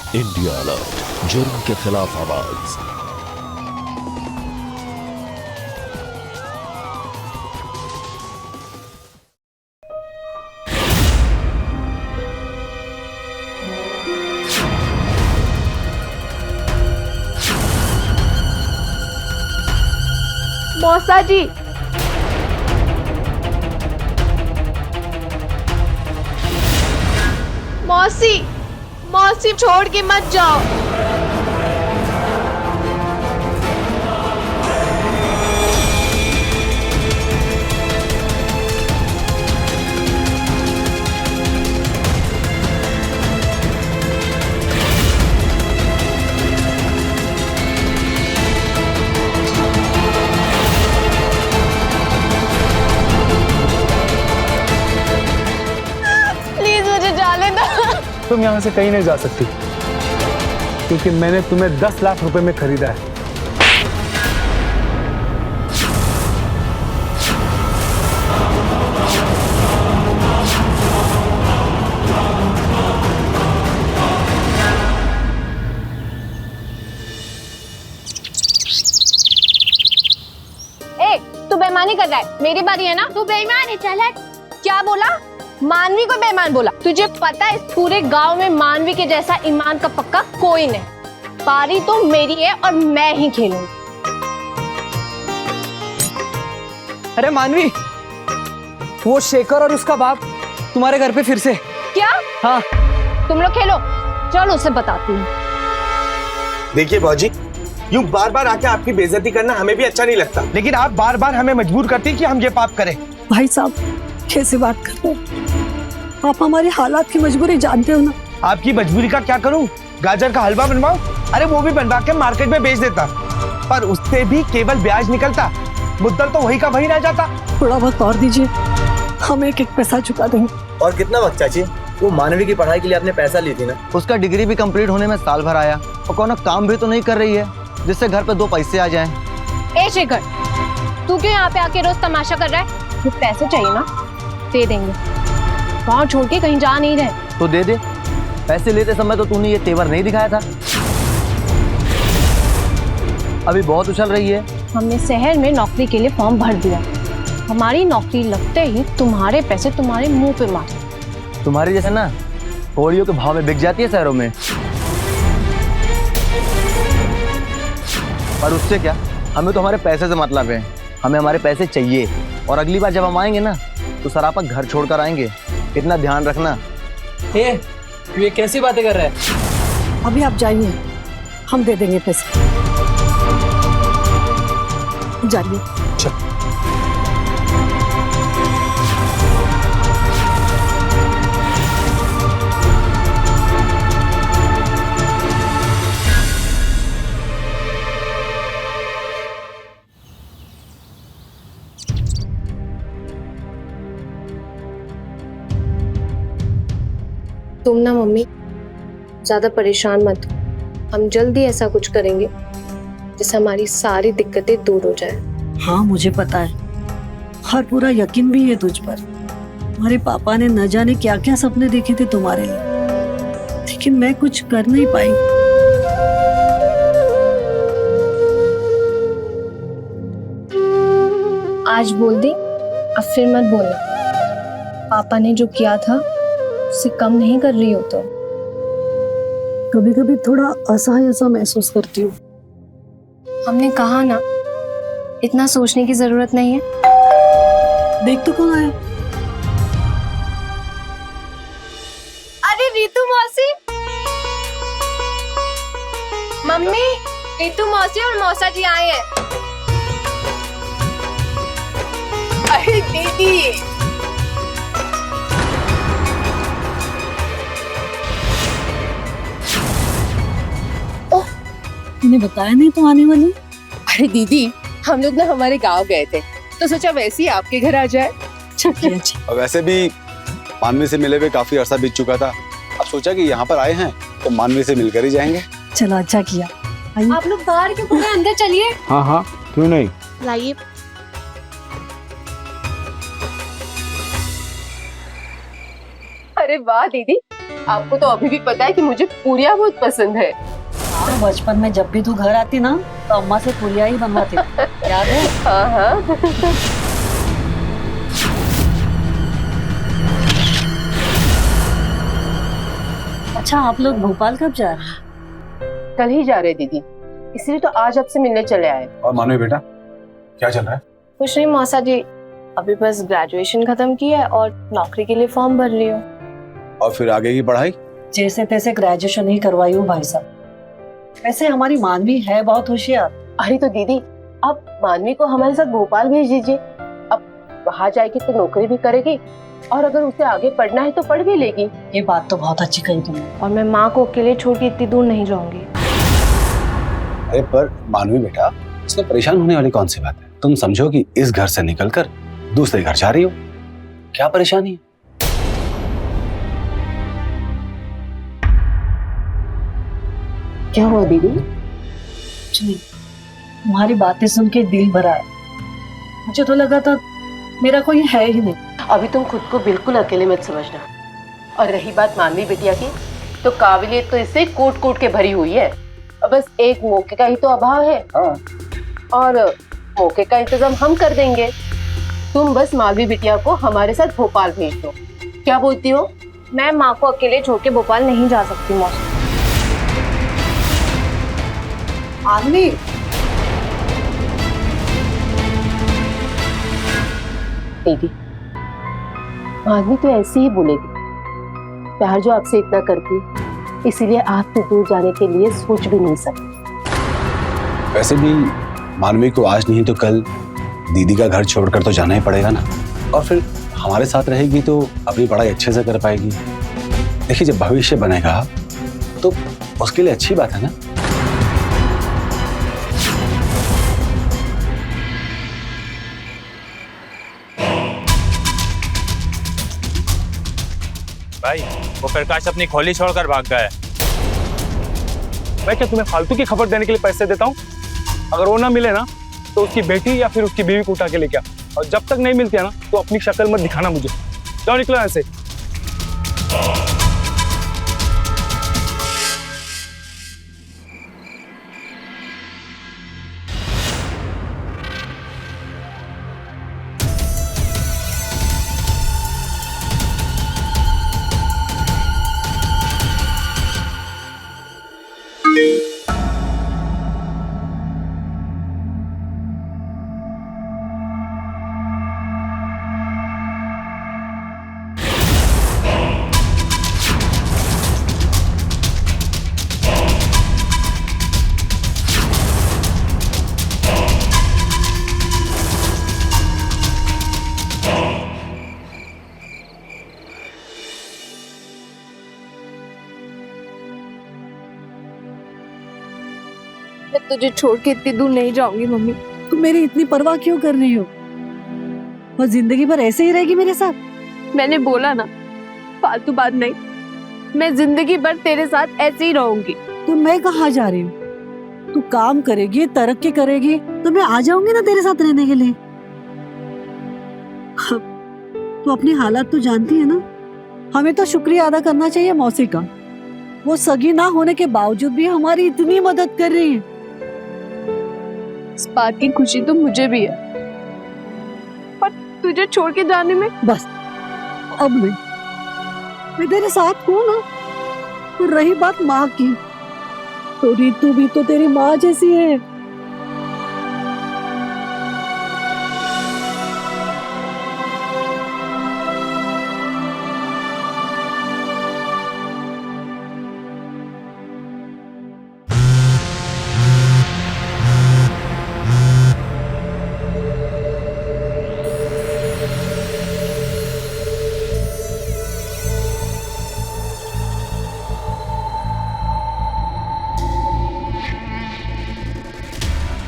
India alert, जुर्म के खिलाफ आवाज। मौसा जी, मौसी मौसी छोड़ के मत जाओ। प्लीज मुझे जाने दो। तुम यहाँ से कहीं नहीं जा सकती, क्योंकि मैंने तुम्हें 10 लाख रुपए में खरीदा है। तू बेईमानी कर रहा है, मेरी बारी है ना। तू बेईमान है, चल हट। क्या बोला? मानवी को बेईमान बोला? तुझे पता है इस पूरे गांव में मानवी के जैसा ईमान का पक्का कोई नहीं। बारी तो मेरी है और मैं ही खेलूंगी। अरे मानवी, वो शेखर और उसका बाप तुम्हारे घर पे फिर से। क्या? हाँ। तुम लोग खेलो, चलो उसे बताती हूँ। देखिए बाजी, यूं बार बार आके आपकी बेइज्जती करना हमें भी अच्छा नहीं लगता, लेकिन आप बार बार हमें मजबूर करती हैं कि हम ये पाप करें। भाई साहब कैसे बात कर रहे हो? आप हमारे हालात की मजबूरी जानते हो ना। आपकी मजबूरी का क्या करूं? गाजर का हलवा बनवाऊं? अरे वो भी बनवा के मार्केट में बेच देता, पर उससे भी केवल ब्याज निकलता, मुद्दल तो वही का वही रह जाता। थोड़ा वक्त और दीजिए, हम एक एक पैसा चुका देंगे। और कितना वक्त चाची? वो मानवी की पढ़ाई के लिए आपने पैसा ली थी ना, उसका डिग्री भी कंप्लीट होने में साल भर आया और कोनो काम भी तो नहीं कर रही है जिससे घर पे 2 पैसे आ जाएं। ए शेखर, तू क्यों यहाँ पे आके रोज तमाशा कर रहा है? तो पैसे चाहिए ना, दे देंगे। गाँव छोड़ के कहीं जा नहीं रहे। तो दे दे। पैसे लेते समय तो तूने ये तेवर नहीं दिखाया था। अभी बहुत उछल रही है। हमने शहर में नौकरी के लिए फॉर्म भर दिया। हमारी नौकरी लगते ही तुम्हारे पैसे तुम्हारे मुंह पे मार। तुम्हारी जैसे ना कोड़ियों के भाव में बिक जाती है शहरों में। पर उससे क्या, हमें तो हमारे पैसे से मतलब है। हमें हमारे पैसे चाहिए, और अगली बार जब हम आएंगे ना तो सरापा घर छोड़कर आएंगे। इतना ध्यान रखना। ये कैसी बातें कर रहा है? अभी आप जाइए, हम दे देंगे पैसे। जाइए। तुम ना मम्मी ज्यादा परेशान मत हो। हम जल्दी ऐसा कुछ करेंगे जिससे हमारी सारी दिक्कतें दूर हो जाए। हाँ मुझे पता है, और पूरा यकीन भी है तुझ पर। तुम्हारे पापा ने न जाने क्या क्या सपने देखे थे तुम्हारे लिए, लेकिन मैं कुछ कर नहीं पाई। आज बोल दी, अब फिर मत बोलना। पापा ने जो किया था उससे कम नहीं कर रही हो तो। कभी कभी थोड़ा असहाय सा महसूस करती हूँ। हमने कहा ना, इतना सोचने की जरूरत नहीं है। देख तो कौन आया? अरे रीतू मौसी। मम्मी, रीतू मौसी और मौसा जी आए हैं। अरे दीदी, मैंने बताया नहीं तुम आने वाली। अरे दीदी, हम लोग ना हमारे गांव गए थे तो सोचा वैसे ही आपके घर आ जाए। अच्छा। वैसे भी मानवी से मिले हुए काफी अरसा बीत चुका था। अब सोचा कि यहाँ पर आए हैं तो मानवी से मिलकर ही जाएंगे। चलो अच्छा किया। आप लोग बाहर क्यों खड़े हैं? अंदर चलिए। हाँ हाँ, क्यों नहीं। लाइए। अरे वाह दीदी, आपको तो अभी भी पता है कि मुझे पूरियाँ बहुत पसंद है। तो बचपन में जब भी तू घर आती ना तो अम्मा से पुलिया ही बनवाती थी। याद है? हाँ हाँ। अच्छा, आप लोग भोपाल कब जा रहे हैं? कल ही जा रहे दीदी, इसलिए तो आज आपसे मिलने चले आए। और मानवी बेटा, क्या चल रहा है? कुछ नहीं मौसा जी, अभी बस ग्रेजुएशन खत्म किया है और नौकरी के लिए फॉर्म भर रही हूँ। और फिर आगे की पढ़ाई? जैसे तैसे ग्रेजुएशन ही करवाई हूँ भाई साहब। वैसे हमारी मानवी है बहुत होशियार। अरे तो दीदी, आप मानवी को हमारे साथ भोपाल भेज दीजिए। अब वहाँ जाएगी तो नौकरी भी करेगी और अगर उसे आगे पढ़ना है तो पढ़ भी लेगी। ये बात तो बहुत अच्छी कही तुमने। और मैं माँ को अकेले छोड़ के इतनी दूर नहीं जाऊंगी। अरे पर मानवी बेटा, इसमें परेशान होने वाली कौन सी बात है? तुम समझो कि इस घर से निकलकर दूसरे घर जा रही हो, क्या परेशानी है? क्या हुआ दीदी? कुछ नहीं, तुम्हारी बातें सुन के दिल भरा है। मुझे तो लगा था मेरा कोई है ही नहीं। अभी तुम खुद को बिल्कुल अकेले मत समझना। और रही बात मानवी बिटिया की, तो काबिलियत तो इससे कोट कोट के भरी हुई है। अब बस एक मौके का ही तो अभाव है। और मौके का इंतजाम हम कर देंगे। तुम बस मानवी बिटिया को हमारे साथ भोपाल भेज दो। क्या बोलती हो? मैं माँ को अकेले छोड़ के भोपाल नहीं जा सकती मौसा। आदमी दीदी, मानवी तो ऐसे ही बोलेगी। प्यार जो आपसे इतना करती है, इसीलिए आपसे दूर जाने के लिए सोच भी नहीं सकती। वैसे भी मानवी को आज नहीं तो कल दीदी का घर छोड़कर तो जाना ही पड़ेगा ना। और फिर हमारे साथ रहेगी तो अपनी पढ़ाई अच्छे से कर पाएगी। देखिए, जब भविष्य बनेगा तो उसके लिए अच्छी बात है ना। भाई, वो प्रकाश अपनी खोली छोड़कर भाग गया है। मैं क्या तुम्हें फालतू की खबर देने के लिए पैसे देता हूँ? अगर वो ना मिले ना तो उसकी बेटी या फिर उसकी बीवी को उठा के लेके आ। और जब तक नहीं मिलती है ना तो अपनी शक्ल मत दिखाना मुझे। जाओ, निकलो यहाँ से। मैं तुझे छोड़ के इतनी दूर नहीं जाऊंगी मम्मी। तुम मेरी इतनी परवाह क्यों कर रही हो? और जिंदगी भर ऐसे ही रहेगी मेरे साथ? मैंने बोला ना, फालतू बात नहीं। मैं जिंदगी भर तेरे साथ ऐसे ही रहूंगी। तो मैं कहाँ जा रही हूँ? तू काम करेगी, तरक्की करेगी तो मैं आ जाऊंगी ना तेरे साथ रहने के लिए। तू अपनी हालात तो जानती है ना। हमें तो शुक्रिया अदा करना चाहिए मौसी का। वो सगी ना होने के बावजूद भी हमारी इतनी मदद कर रही है। इस बात की खुशी तो मुझे भी है, पर तुझे छोड़ के जाने में बस अब नहीं, मैं तेरे साथ हूँ ना। और रही बात माँ की, तो रीतू भी तो तेरी माँ जैसी है।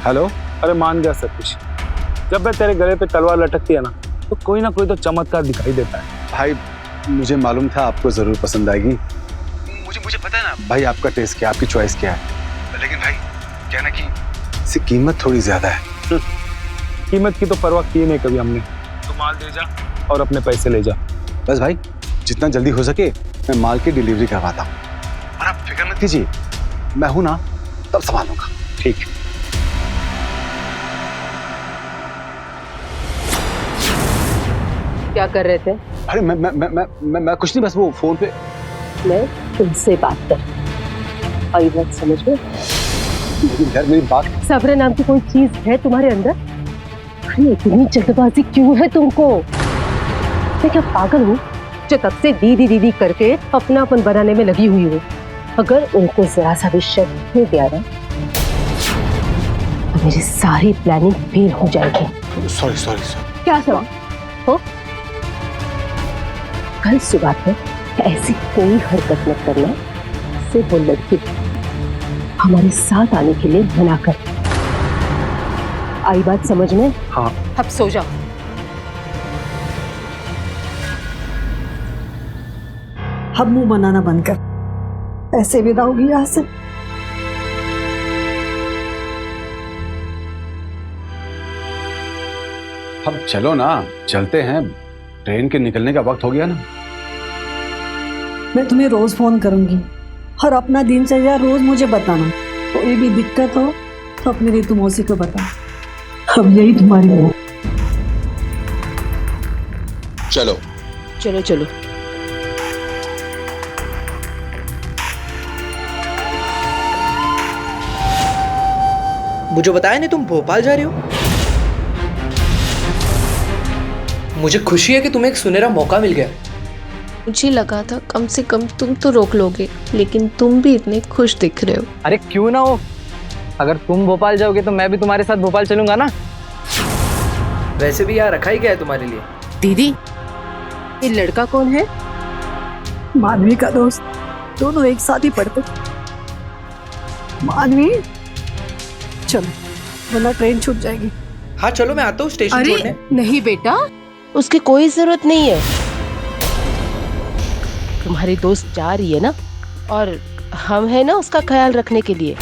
हेलो। अरे मान गया सब कुछ। जब मैं तेरे गले पे तलवार लटकती है ना तो कोई ना कोई तो चमत्कार दिखाई देता है। भाई, मुझे मालूम था आपको जरूर पसंद आएगी। मुझे पता है ना भाई, आपका टेस्ट क्या है, आपकी चॉइस क्या है। लेकिन भाई, क्या ना कि इसकी कीमत थोड़ी ज्यादा है। कीमत की तो परवाह की नहीं कभी हमने। तू माल दे जा और अपने पैसे ले जा। बस भाई, जितना जल्दी हो सके मैं माल की डिलीवरी करवाता हूँ। और आप फिक्र मत कीजिए, मैं हूं ना, तब संभालूंगा। ठीक है। क्या कर रहे थे? अरे मैं कुछ नहीं, बस वो फोन पे। मैं तुमसे बात कर, आई बात समझ में? यार मेरी बात। सब्र नाम की कोई चीज है तुम्हारे अंदर? अरे इतनी जल्दबाजी क्यों है तुमको? मैं क्या पागल हूँ जो तब से दीदी दीदी करके अपनापन बनाने में लगी हुई हूँ? अगर उनको जरा सा भी शक हो गया ना तो मेरी सारी प्लानिंग फेल हो जाएगी। Sorry sorry sorry. क्या सवाल हो? कल सुबह तक ऐसी कोई हरकत मत करना से वो लड़की हमारे साथ आने के लिए मना कर। आई बात समझ में? हाँ। अब सो जाओ। अब मुंह बनाना बंद कर, ऐसे विदा होगी यहाँ से। अब चलो ना, चलते हैं, ट्रेन के निकलने का वक्त हो गया ना। मैं तुम्हें रोज फोन करूंगी और अपना दिनचर्या रोज मुझे बताना। कोई भी दिक्कत हो तो अपनी रीतु मौसी को बता। अब यही तुम्हारी हो। चलो चलो चलो। मुझे बताया नहीं तुम भोपाल जा रही हो? मुझे खुशी है कि तुम्हें एक सुनहरा मौका मिल गया। मुझे लगा था कम से कम तुम तो रोक लोगे, लेकिन तुम भी इतने खुश दिख रहे हो। अरे क्यों ना हो, अगर तुम भोपाल जाओगे तो मैं भी तुम्हारे साथ भोपाल चलूंगा ना। वैसे भी यहाँ रखा ही क्या है तुम्हारे लिए? दीदी, ये लड़का कौन है? मानवी का दोस्त, दोनों एक साथ ही पढ़ते। मानवी चलो, वरना ट्रेन छूट जाएगी। हाँ चलो, मैं आता हूँ स्टेशन छोड़ने। अरे नहीं बेटा, उसकी कोई जरूरत नहीं है। तुम्हारी दोस्त जा रही है ना, और हम है ना उसका ख्याल रखने के लिए।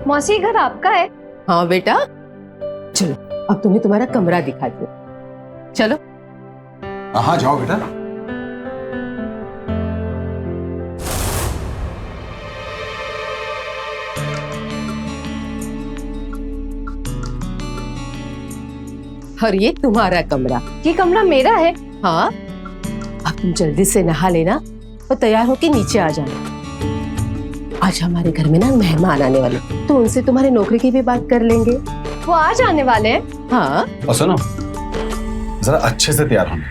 मौसी, घर आपका है? हाँ बेटा, चलो अब तुम्हें तुम्हारा कमरा दिखा दो। चलो। हाँ जाओ बेटा। और ये तुम्हारा कमरा। ये कमरा मेरा है? हाँ, अब तुम जल्दी से नहा लेना और तैयार होके नीचे आ जाना। आज हमारे घर में ना मेहमान आने वाले, तो उनसे तुम्हारे नौकरी की भी बात कर लेंगे। वो आज आने वाले हैं? हाँ। और सुनो, जरा अच्छे से तैयार होना।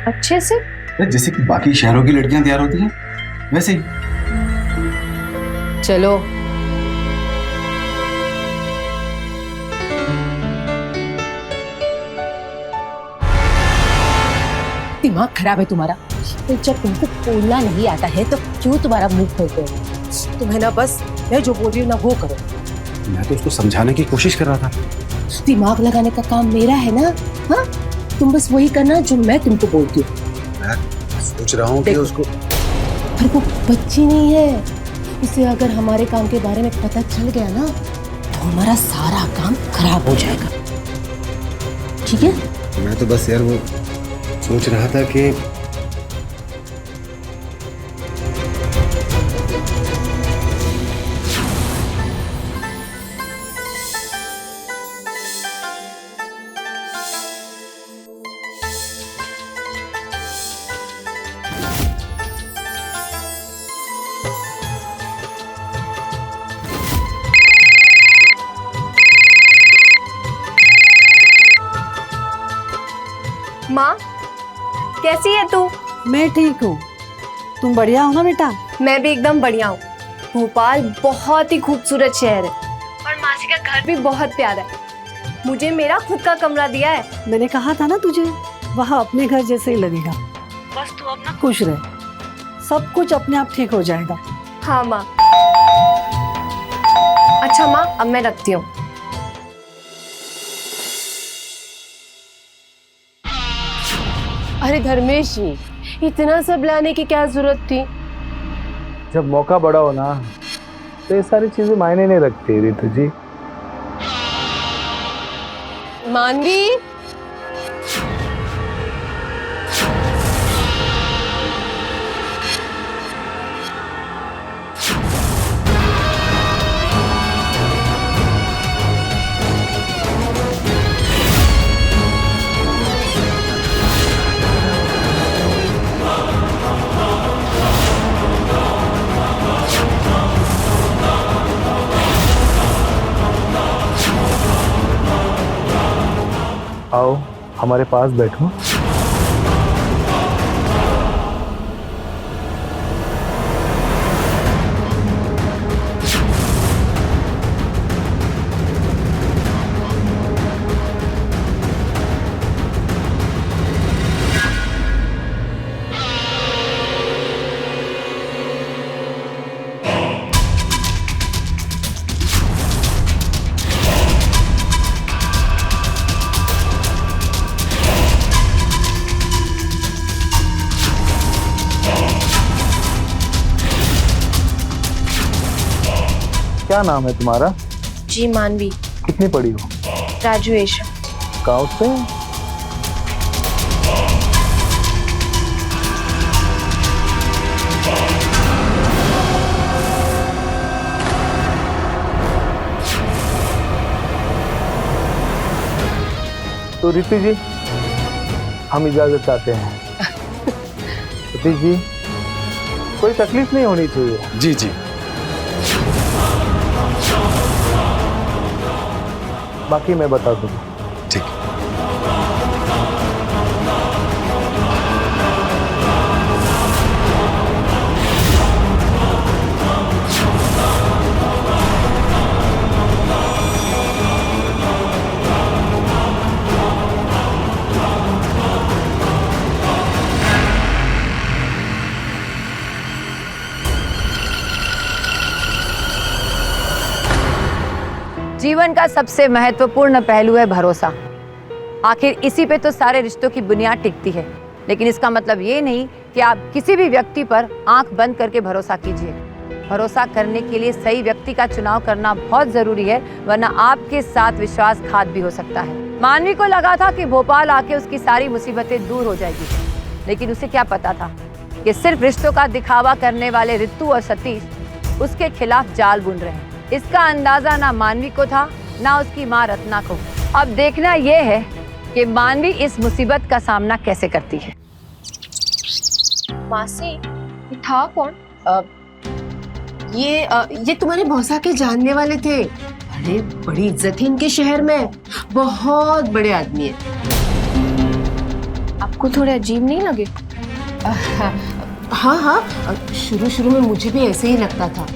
अच्छे से? जैसे कि बाकी शहरों की लड़कियां तैयार होती हैं वैसे ही। चलो। दिमाग खराब है तुम्हारा। तो जब तुमको बोलना नहीं आता है तो क्यों तुम्हारा मुंह खोलते हो? तुम्हें ना बस मैं जो बोल रही हूँ ना वो करो। मैं तो उसको समझाने की कोशिश कर रहा था। दिमाग लगाने का काम मेरा है ना। हाँ, तुम बस वही करना जो मैं तुमको बोलती हूँ। मैं सोच रहा हूँ कि उसको, पर वो बच्ची नहीं है, उसे अगर हमारे काम के बारे में पता चल गया ना तो हमारा सारा काम खराब हो जाएगा। ठीक है? मैं तो बस यार वो सोच रहा था कि माँ, कैसी है तू? मैं ठीक हूँ। तुम बढ़िया हो ना बेटा? मैं भी एकदम बढ़िया हूँ। भोपाल बहुत ही खूबसूरत शहर है और मासी का घर भी बहुत प्यारा है। मुझे मेरा खुद का कमरा दिया है। मैंने कहा था ना तुझे, वहाँ अपने घर जैसे ही लगेगा। बस तू अपना खुश रह, सब कुछ अपने आप ठीक हो जाएगा। हाँ माँ। अच्छा माँ, अब मैं रखती हूँ। अरे धर्मेश जी, इतना सब लाने की क्या जरूरत थी? जब मौका बड़ा हो ना तो ये सारी चीजें मायने नहीं रखती रितु जी। मानवी, आओ हमारे पास बैठो। क्या नाम है तुम्हारा? जी मानवी। कितनी पढ़ी हो? ग्रेजुएशन। कहाँ से? तो रितु जी, हम इजाजत चाहते हैं। सतीश जी, कोई तकलीफ नहीं होनी चाहिए। जी जी। बाकी मैं बता दूंगा। ठीक। जीवन का सबसे महत्वपूर्ण पहलू है भरोसा। आखिर इसी पे तो सारे रिश्तों की बुनियाद टिकती है। लेकिन इसका मतलब ये नहीं कि आप किसी भी व्यक्ति पर आंख बंद करके भरोसा कीजिए। भरोसा करने के लिए सही व्यक्ति का चुनाव करना बहुत जरूरी है, वरना आपके साथ विश्वासघात भी हो सकता है। मानवी को लगा था कि भोपाल आके उसकी सारी मुसीबतें दूर हो जाएगी, लेकिन उसे क्या पता था कि सिर्फ रिश्तों का दिखावा करने वाले रितु और सतीश उसके खिलाफ जाल बुन रहे हैं। इसका अंदाजा ना मानवी को था, ना उसकी माँ रत्ना को। अब देखना यह है कि मानवी इस मुसीबत का सामना कैसे करती है। मासी, ये था कौन? ये तुम्हारे मौसा के जानने वाले थे। अरे बड़ी इज्जत है इनके शहर में, बहुत बड़े आदमी है। आपको थोड़े अजीब नहीं लगे? हाँ हाँ, शुरू में मुझे भी ऐसे ही लगता था,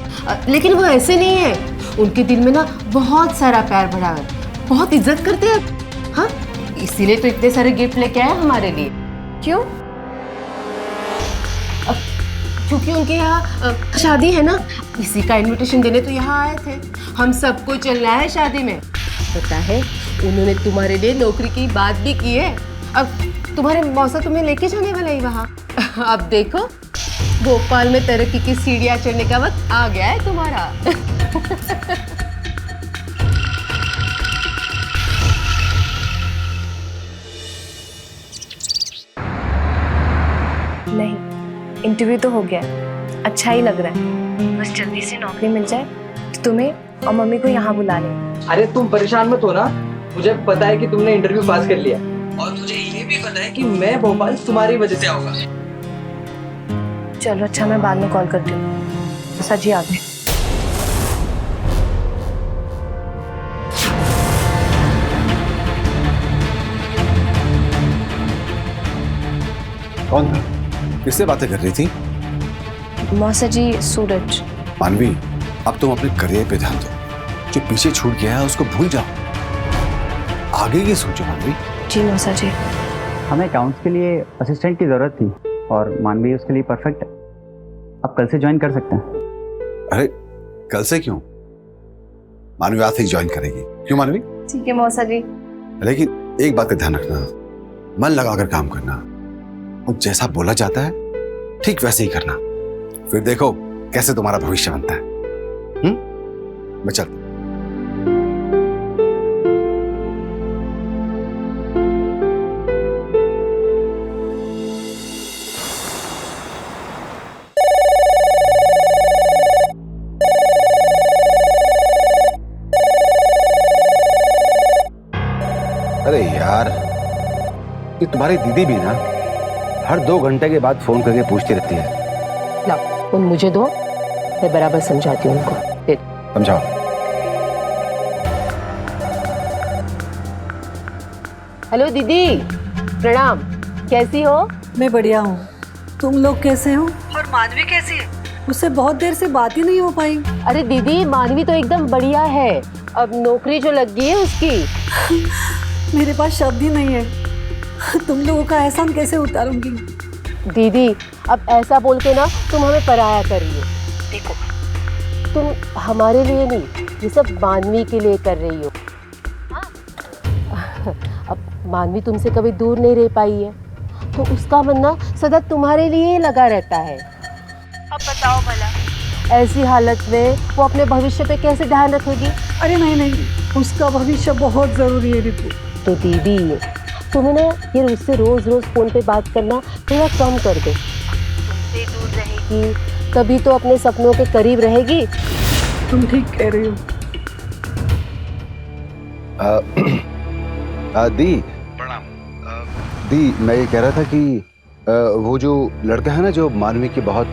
लेकिन वो ऐसे नहीं है। उनके दिल में ना बहुत सारा प्यार भरा है, बहुत इज्जत करते हैं। हाँ, इसीलिए तो इतने सारे गिफ्ट लेके आए हमारे लिए। क्यों? क्योंकि उनके यहाँ शादी है ना, इसी का इनविटेशन देने तो यहाँ आए थे। हम सबको चलना है शादी में। पता है उन्होंने तुम्हारे लिए नौकरी की बात भी की है। अब तुम्हारे मौसा तुम्हें लेके जाने वाला है वहाँ। अब देखो भोपाल में तरक्की की सीढ़ियाँ चढ़ने का वक्त आ गया है तुम्हारा। नहीं, इंटरव्यू तो हो गया, अच्छा ही लग रहा है। बस जल्दी से नौकरी मिल जाए तो तुम्हें और मम्मी को यहाँ बुला लें। अरे तुम परेशान मत हो ना, मुझे पता है कि तुमने इंटरव्यू पास कर लिया और मुझे ये भी पता है कि मैं भोपाल तुम्हारी वजह से आऊंगा। चलो अच्छा, मैं बाद में कॉल करती हूँ। सजी आ गए। कौन था? किससे बातें कर रही थी? मौसा जी, सूरज। मानवी, अब तुम अपने करियर पे ध्यान दो। जो पीछे छूट गया है उसको भूल जाओ, आगे की सोचो मानवी। जी मौसा जी। हमें अकाउंट्स के लिए असिस्टेंट की जरूरत थी और मानवी उसके लिए परफेक्ट है। आप कल से ज्वाइन कर सकते हैं। अरे कल से क्यों? मानवी आज से ज्वाइन करेगी। क्यों मानवी? ठीक है मौसा जी। लेकिन एक बात का ध्यान रखना, मन लगाकर काम करना और जैसा बोला जाता है ठीक वैसे ही करना। फिर देखो कैसे तुम्हारा भविष्य बनता है। मैं चलता हूं। अरे यार, ये तुम्हारी दीदी भी ना हर 2 घंटे के बाद फोन करके पूछती रहती है। लाओ उन मुझे दो, मैं बराबर समझाती हूँ उनको। फिर समझाओ। हेलो दीदी, प्रणाम। कैसी हो? मैं बढ़िया हूँ, तुम लोग कैसे हो? और मानवी कैसी है? उससे बहुत देर से बात ही नहीं हो पाई। अरे दीदी, मानवी तो एकदम बढ़िया है। अब नौकरी जो लग गई है उसकी। मेरे पास शब्द ही नहीं है, तुम लोगों का एहसान कैसे उतारूंगी? दीदी अब ऐसा बोल के ना तुम हमें पराया कर रही हो। देखो तुम हमारे लिए नहीं, ये सब मानवी के लिए कर रही हो। अब मानवी तुमसे कभी दूर नहीं रह पाई है तो उसका मन ना सदा तुम्हारे लिए लगा रहता है। अब बताओ भला ऐसी हालत में वो अपने भविष्य पे कैसे ध्यान रखेगी? अरे नहीं नहीं, उसका भविष्य बहुत जरूरी है रितु। तो दीदी तुम्हें ना ये उससे रोज रोज फोन पे बात करना थोड़ा कम कर दो। तुमसे दूर रहेगी तभी तो अपने सपनों के करीब रहेगी। तुम ठीक कह रही हो। दी प्रणाम। दी मैं ये कह रहा था कि वो जो लड़का है ना जो मानवी के बहुत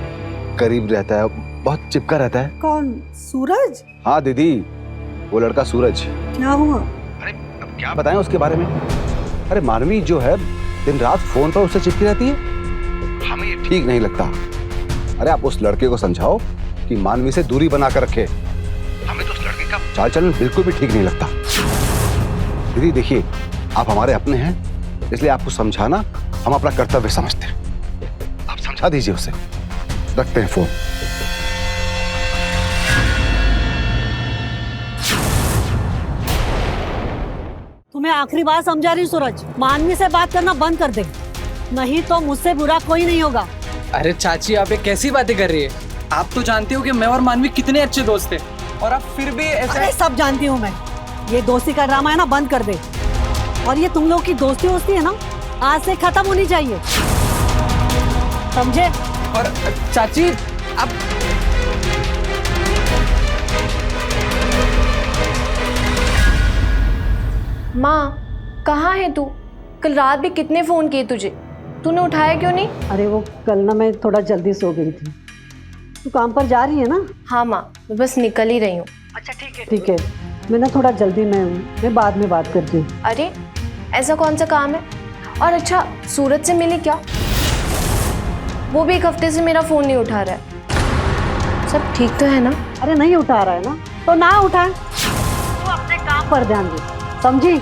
करीब रहता है, बहुत चिपका रहता है। कौन? सूरज? हाँ दीदी, वो लड़का सूरज। क्या हुआ? अरे अब क्या बताएं उसके बारे में। अरे मानवी जो है दिन रात फोन पर उससे चिपकी रहती है, हमें ये ठीक नहीं लगता। अरे आप उस लड़के को समझाओ कि मानवी से दूरी बनाकर रखे। हमें तो उस लड़के का चाल चलन बिल्कुल भी ठीक नहीं लगता। दीदी देखिए, आप हमारे अपने हैं, इसलिए आपको समझाना हम अपना कर्तव्य समझते हैं। आप समझा दीजिए उसे। रखते हैं फोन। तुम्हें आखिरी बार समझा रही हूँ सूरज, मानवी से बात करना बंद कर दे, नहीं तो मुझसे बुरा कोई नहीं होगा। अरे चाची, आप ये कैसी बातें कर रही है? आप तो जानती हो कि मैं और मानवी कितने अच्छे दोस्त थे और आप फिर भी ऐसा। अरे सब जानती हूँ मैं, ये दोस्ती का ड्रामा है ना बंद कर दे। और ये तुम लोग की दोस्ती वोस्ती है ना आज से खत्म होनी चाहिए, समझे? और चाची आप माँ कहाँ है तू? कल रात भी कितने फोन किए तुझे, तूने उठाया क्यों नहीं? अरे वो कल ना मैं थोड़ा जल्दी सो गई थी। तू काम पर जा रही है ना? हाँ माँ, मैं बस निकल ही रही हूँ। अच्छा ठीक है, मैं ना थोड़ा जल्दी में हूँ, मैं बाद में बात करती हूँ। अरे ऐसा कौन सा काम है? और अच्छा सूरज से मिली क्या? वो भी 1 हफ्ते से मेरा फोन नहीं उठा रहा है। सब ठीक तो है ना? अरे नहीं उठा रहा है ना तो ना उठाए, तू अपने काम पर ध्यान दे, समझी?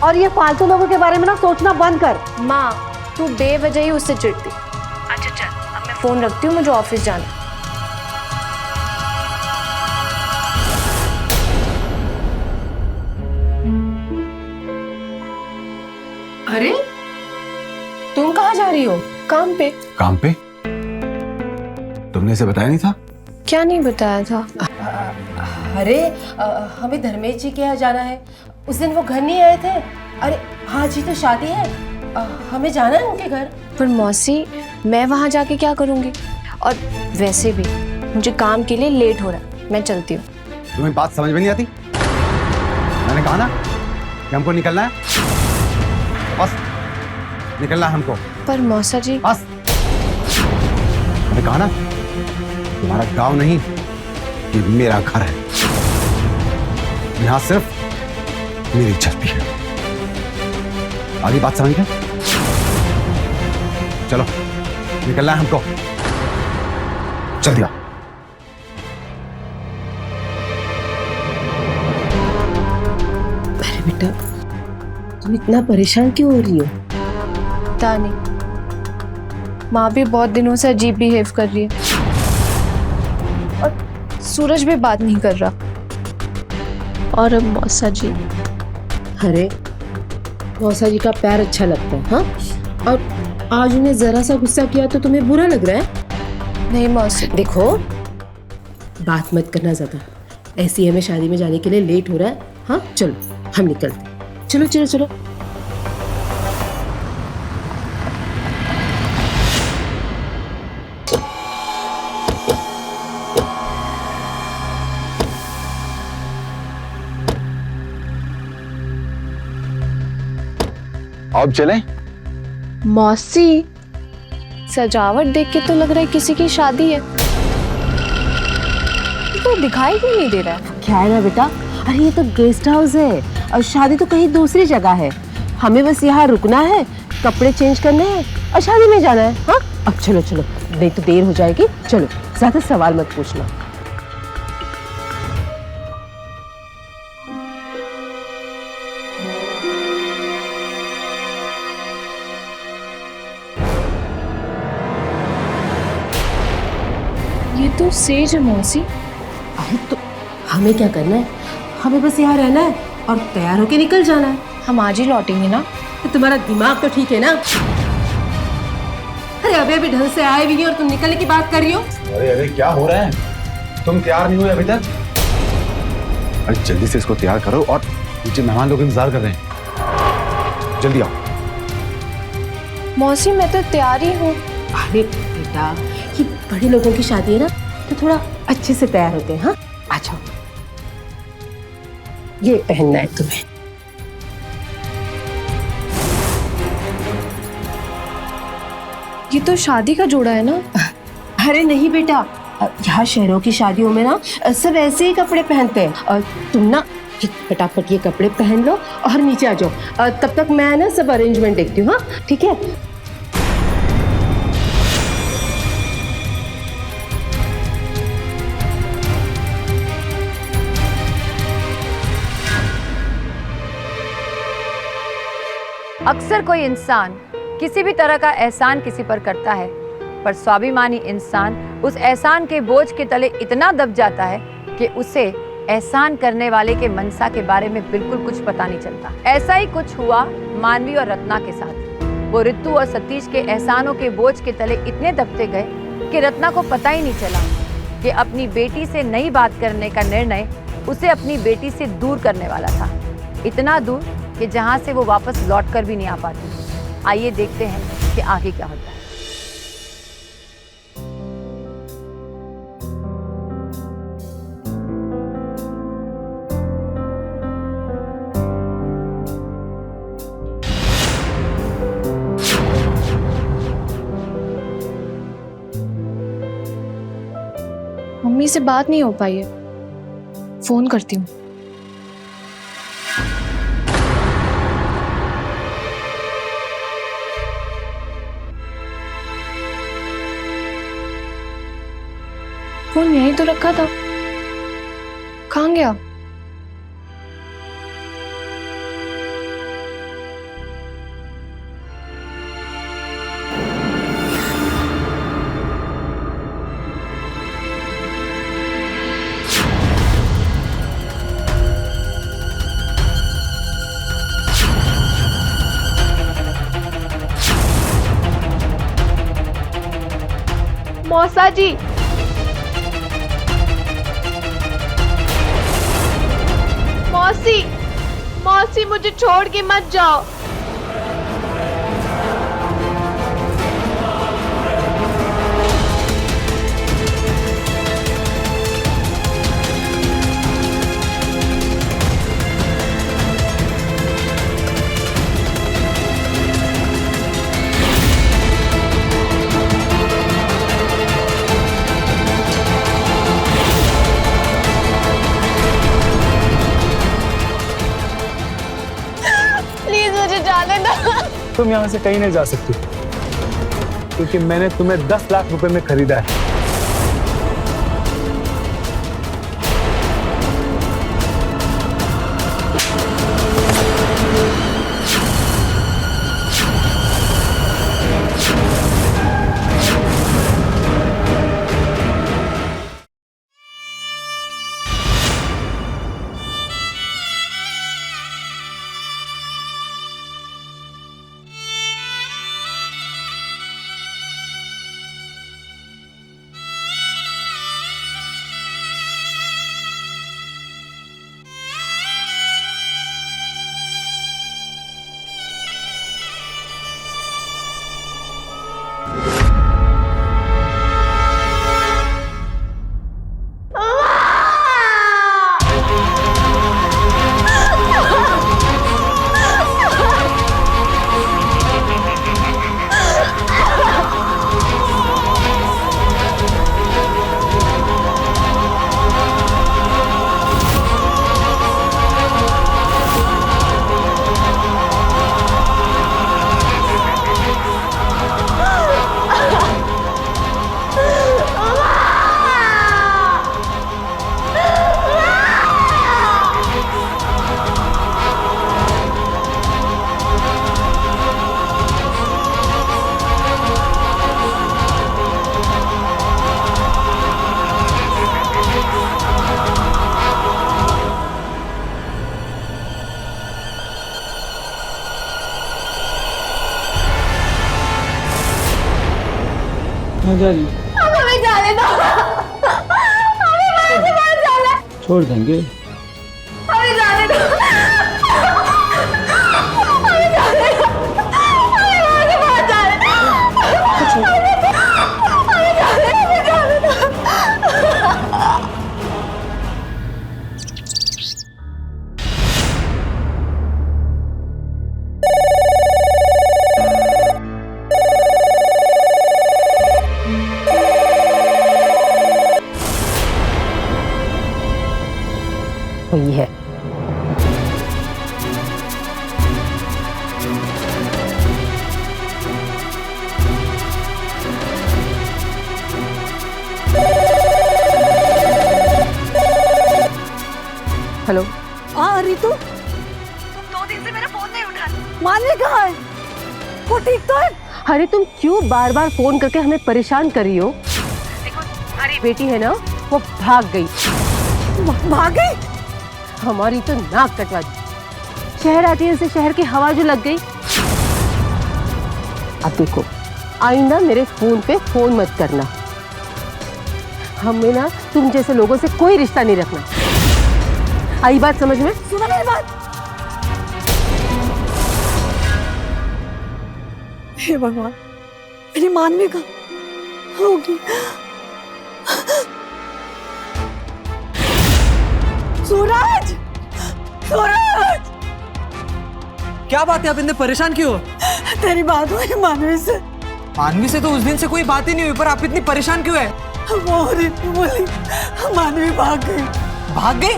और ये फालतू लोगों के बारे में ना सोचना बंद कर। माँ तू बेवजह ही उससे चिढ़ती। अच्छा चल अब मैं फोन रखती हूँ, मुझे ऑफिस जाना है। अरे तुम कहाँ जा रही हो? काम पे। काम पे? तुमने इसे बताया नहीं था? क्या नहीं बताया था? अरे हमें धर्मेश जी के यहाँ जाना है। उस दिन वो घर नहीं आए थे। अरे हाँ जी, तो शादी है, हमें जाना है उनके घर। पर मौसी, मैं वहाँ जाके क्या करूँगी? और वैसे भी मुझे काम के लिए लेट हो रहा है, मैं चलती हूँ। तुम्हें बात समझ में नहीं आती? मैंने कहा ना कि हमको निकलना है, बस निकलना है हमको। पर मौसा जी, बस मैंने कहा ना, तुम्हारा गांव नहीं, ये मेरा घर है। यहाँ सिर्फ मेरी इज्जत भी है। आगे बात समझ गए? चलो निकलना है हमको, जल्दी आओ। अरे बेटा, तुम इतना परेशान क्यों हो रही हो? पता नहीं, माँ भी बहुत दिनों से अजीब बिहेव कर रही है और सूरज भी बात नहीं कर रहा। और अब मौसा जी, अरे मौसा जी का प्यार अच्छा लगता है, हाँ? और आज उन्हें जरा सा गुस्सा किया तो तुम्हें बुरा लग रहा है? नहीं मौसी, देखो, बात मत करना ज्यादा। ऐसी हमें शादी में जाने के लिए लेट हो रहा है। हाँ चलो हम निकलते हैं। चलो चलो चलो। अब चलें? मौसी, सजावट देख के तो लग रहा है किसी की शादी है। तो दिखाई क्यों नहीं दे रहा है? क्या है ना बेटा, अरे ये तो गेस्ट हाउस है और शादी तो कहीं दूसरी जगह है। हमें बस यहाँ रुकना है, कपड़े चेंज करने हैं और शादी में जाना है। हाँ अब चलो चलो, नहीं तो देर हो जाएगी। चलो, ज्यादा सवाल मत पूछना। ये तो सेज है मौसी। अरे तो हमें क्या करना है? हमें बस यहाँ रहना है और तैयार होके निकल जाना है। हम आज ही लौटेंगे ना? तो तुम्हारा दिमाग तो ठीक है ना? अरे अभी ढंग से आए भी नहीं और तुम निकलने की बात कर रही हो। अरे अरे क्या हो रहा है? तुम तैयार नहीं हुए अभी तक? अरे जल्दी से इसको तैयार करो, और नीचे मेहमान लोग इंतजार कर रहे हैं, जल्दी आओ। मौसी मैं तो तैयार ही हूँ। अरे बेटा, ये बड़े लोगों की शादी है ना, तो थोड़ा अच्छे से तैयार होते हैं। हाँ आ जाओ, ये पहनना है तुम्हें। ये तो शादी का जोड़ा है ना? अरे नहीं बेटा, यहाँ शहरों की शादियों में ना सब ऐसे ही कपड़े पहनते हैं। और तुम ना फटाफट ये कपड़े पहन लो और नीचे आ जाओ। तब तक मैं ना सब अरेंजमेंट देखती हूँ। हाँ ठीक है? अक्सर कोई इंसान किसी भी तरह का एहसान किसी पर करता है, पर स्वाभिमानी इंसान उस एहसान के बोझ के तले इतना दब जाता है कि उसे एहसान करने वाले के मनसा के बारे में बिल्कुल कुछ पता नहीं चलता। ऐसा ही कुछ हुआ मानवी और रत्ना के साथ। वो रितु और सतीश के एहसानों के बोझ के तले इतने दबते गए कि रत्ना को पता ही नहीं चला कि अपनी बेटी से नई बात करने का निर्णय उसे अपनी बेटी से दूर करने वाला था। इतना दूर कि जहां से वो वापस लौट कर भी नहीं आ पाती। आइए देखते हैं कि आगे क्या होता है। मम्मी से बात नहीं हो पाई है, फोन करती हूँ। फोन यहीं तो रखा था, कहाँ गया? मौसा जी, मौसी, मौसी मुझे छोड़ के मत जाओ। प्लीज मुझे जाने दो। तुम यहाँ से कहीं नहीं जा सकती, क्योंकि मैंने तुम्हें 10 लाख रुपए में खरीदा है। हमें जाने दो, हमें वहाँ से बाहर जाना है। छोड़ देंगे। हमें जाने दो, हमें जाने दो, हमें वहाँ से बाहर जाने दो, हमें जाने दो। हुई है। हेलो। हाँ रितु, तुम 2 दिन से मेरा फोन नहीं उठा रही। मानवी कहाँ है? वो ठीक तो है? अरे तुम क्यों बार बार फोन करके हमें परेशान कर रही हो? देखो तुम्हारी बेटी है ना, वो भाग गई। भाग गई? हमारी तो नाक कटवा दी। शहर आती है, शहर की हवा जो लग गई। अब देखो, आइंदा मेरे फोन पे फोन मत करना। हमें ना तुम जैसे लोगों से कोई रिश्ता नहीं रखना। आई बात समझ में? सुना मेरी बात? हे भगवान, मेरी मानवी का होगी। सूरज, सूरज! क्या बात है, आप इतने परेशान क्यों हो? तेरी बात हुई मानवी से। मानवी से तो उस दिन से कोई बात ही नहीं हुई, पर आप इतनी परेशान क्यों है? वो रितु बोली मानवी भाग गई। भाग गई?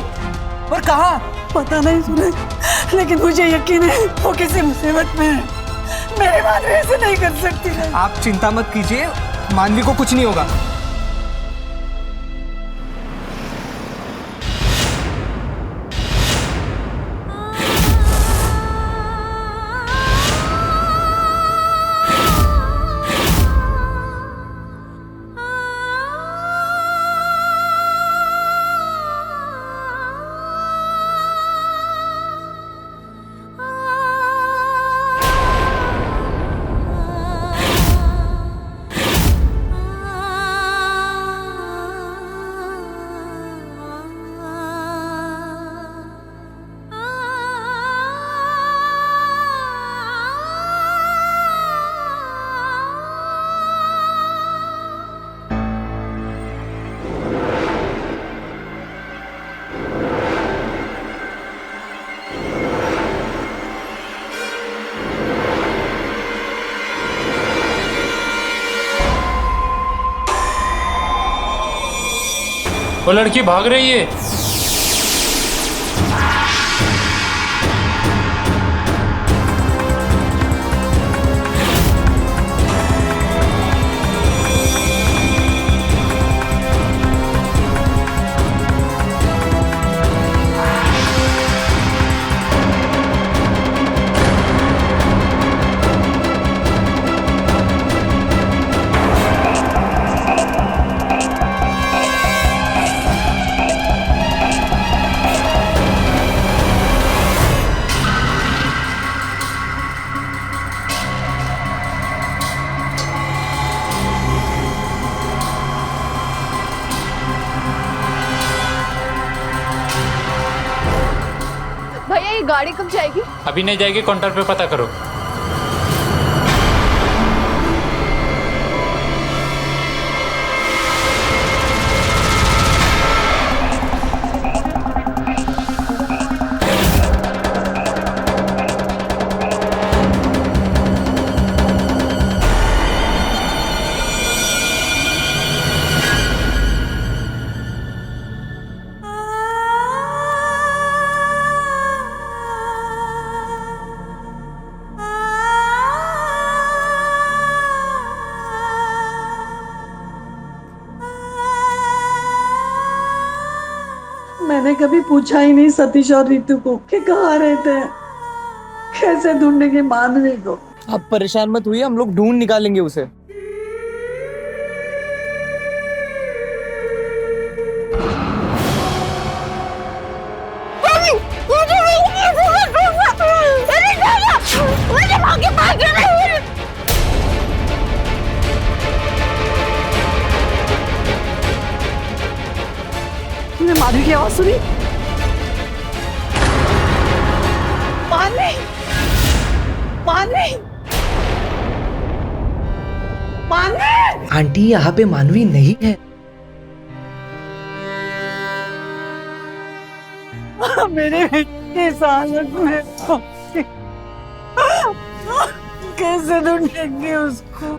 पर कहाँ? पता नहीं सूरज, लेकिन मुझे यकीन है वो किसी मुसीबत में है। मेरी मानवी ऐसे नहीं कर सकती है। आप चिंता मत कीजिए, मानवी को कुछ नहीं होगा। वो लड़की भाग रही है। भैया ये गाड़ी कब जाएगी? अभी नहीं जाएगी, काउंटर पे पता करो। मैंने कभी पूछा ही नहीं सतीश और रितु को कि कहाँ रहते हैं, कैसे ढूंढेंगे मानवी को। आप परेशान मत हुई, हम लोग ढूंढ निकालेंगे उसे। तुमने माधवी की आवाज सुनी? मानवी, मानवी, मानवी। आंटी यहाँ पे मानवी नहीं है। मेरे इस हालत में कैसे ढूंढेंगे उसको?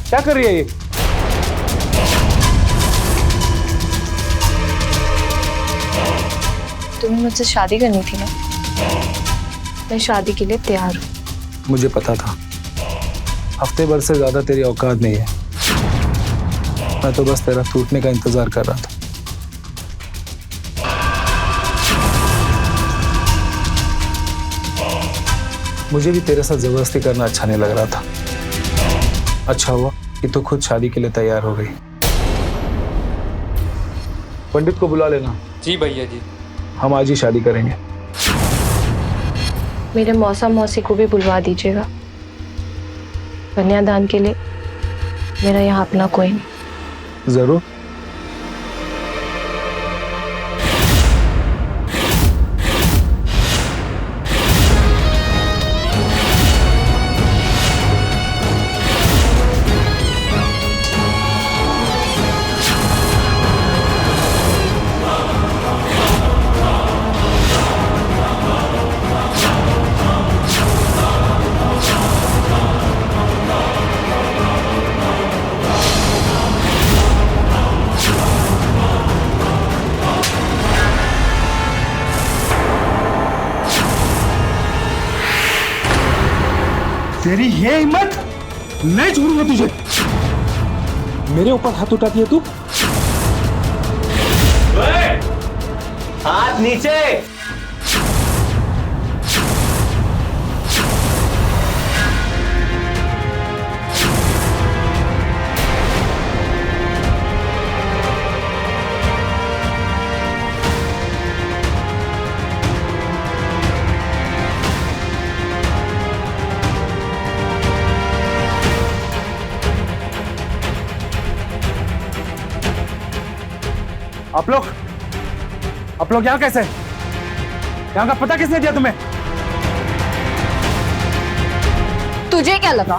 क्या कर रही है ये? तुम्हें मुझसे शादी करनी थी ना, मैं शादी के लिए तैयार हूँ। मुझे पता था, हफ्ते भर से ज्यादा तेरी औकात नहीं है। मैं तो बस तेरा टूटने का इंतजार कर रहा था। मुझे भी तेरे साथ जबरदस्ती करना अच्छा नहीं लग रहा था। अच्छा हुआ कि तू खुद शादी के लिए तैयार हो गई। पंडित को बुला लेना। जी भैया जी। हम आज ही शादी करेंगे। मेरे मौसा मौसी को भी बुलवा दीजिएगा। कन्यादान के लिए मेरा यहाँ अपना कोई नहीं। जरूर। तेरी ये हिम्मत, नहीं छोड़ूंगा तुझे। मेरे ऊपर हाथ उठाती है तू? हाथ नीचे। आप लोग यहाँ कैसे? यहाँ का पता किसने दिया तुम्हें? तुझे क्या लगा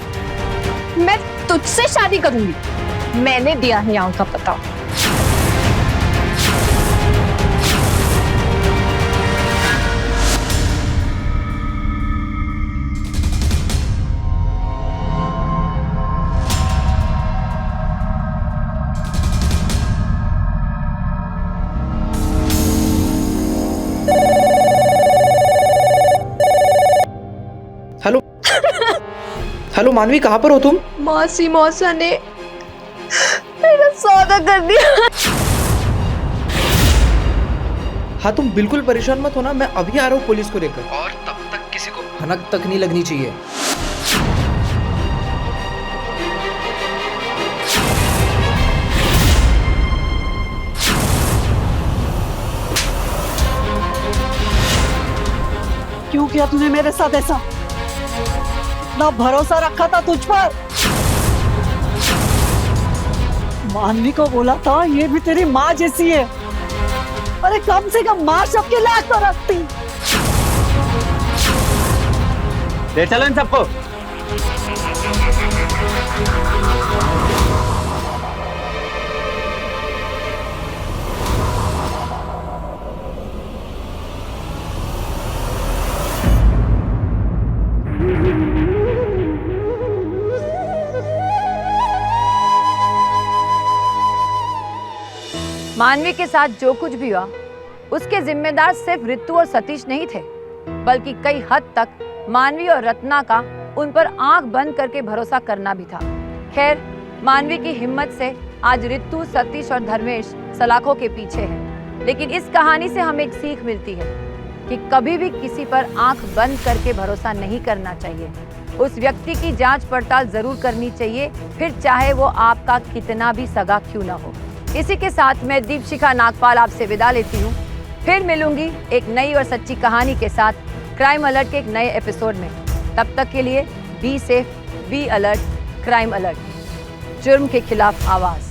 मैं तुझसे शादी करूंगी? मैंने दिया है यहाँ का पता। हेलो हेलो मानवी, कहाँ पर हो तुम? मौसा ने मेरा सौदा कर दिया। हाँ तुम बिल्कुल परेशान मत होना, मैं अभी आ रहा हूँ पुलिस को लेकर, और तब तक किसी को भनक तक नहीं लगनी चाहिए। क्यों किया तूने मेरे साथ ऐसा? इतना भरोसा रखा था तुझ पर। मानवी को बोला था ये भी तेरी माँ जैसी है। अरे कम से कम माँ सबकी लाज तो रखती। ले चलो इन सबको। मानवी के साथ जो कुछ भी हुआ उसके जिम्मेदार सिर्फ रितु और सतीश नहीं थे, बल्कि कई हद तक मानवी और रत्ना का उन पर आंख बंद करके भरोसा करना भी था। खैर, मानवी की हिम्मत से आज रितु, सतीश और धर्मेश सलाखों के पीछे हैं। लेकिन इस कहानी से हमें एक सीख मिलती है कि कभी भी किसी पर आंख बंद करके भरोसा नहीं करना चाहिए। उस व्यक्ति की जांच पड़ताल जरूर करनी चाहिए, फिर चाहे वो आपका कितना भी सगा क्यों ना हो। इसी के साथ मैं दीपशिखा नागपाल आपसे विदा लेती हूँ। फिर मिलूंगी एक नई और सच्ची कहानी के साथ क्राइम अलर्ट के एक नए एपिसोड में। तब तक के लिए be safe, be alert, crime alert, जुर्म के खिलाफ आवाज।